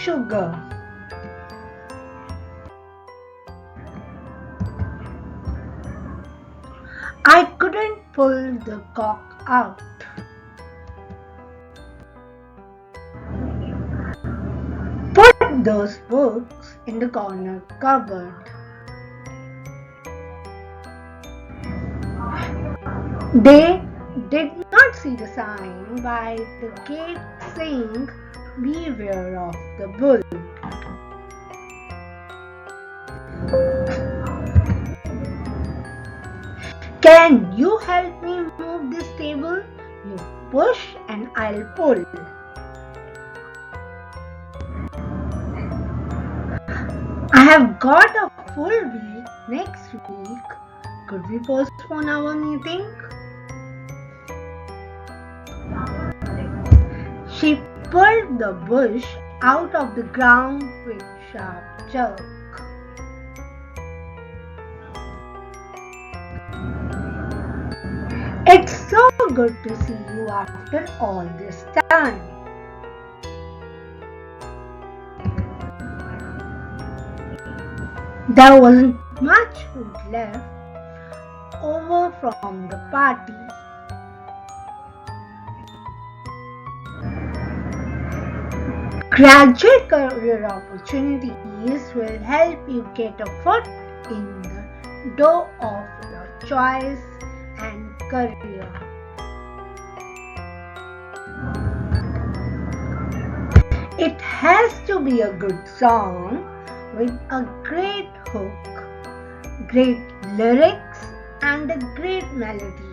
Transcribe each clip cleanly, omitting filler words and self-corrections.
sugar. I couldn't pull the cork out. Put those books in the corner cupboard. They did not see the sign by the gate saying, "Beware of the bull." Can you help me move this table? You push and I'll pull. I have got a full week next week. Could we postpone our meeting? She pulled the bush out of the ground with sharp jerk. It's so good to see you after all this time. There wasn't much food left over from the party. Graduate career opportunities will help you get a foot in the door of your choice and career. It has to be a good song with a great hook, great lyrics, and a great melody.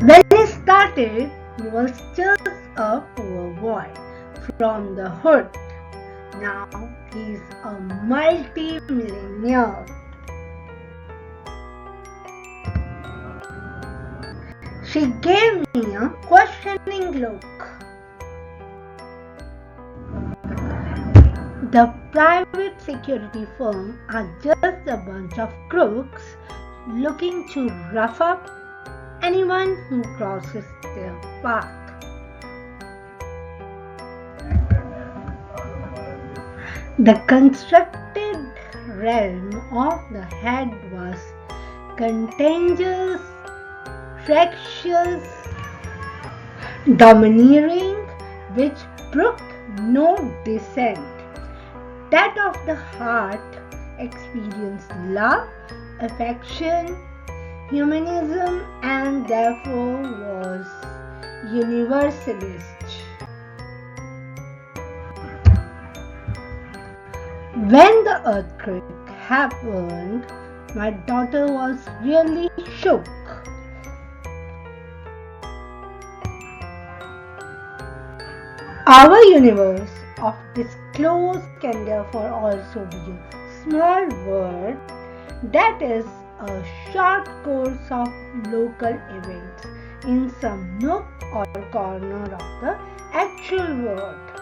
When he started, he was just a poor boy from the hood. Now he's a multi-millionaire. She gave me a questioning look. The private security firm are just a bunch of crooks looking to rough up anyone who crosses their path. The constructed realm of the head was contagious, fractious, domineering, which brooked no dissent. That of the heart experienced love, affection, humanism, and therefore was universalist. When the earthquake happened, my daughter was really shook. Our universe of disclosed can therefore also be a small word that is a short course of local events in some nook or corner of the actual world.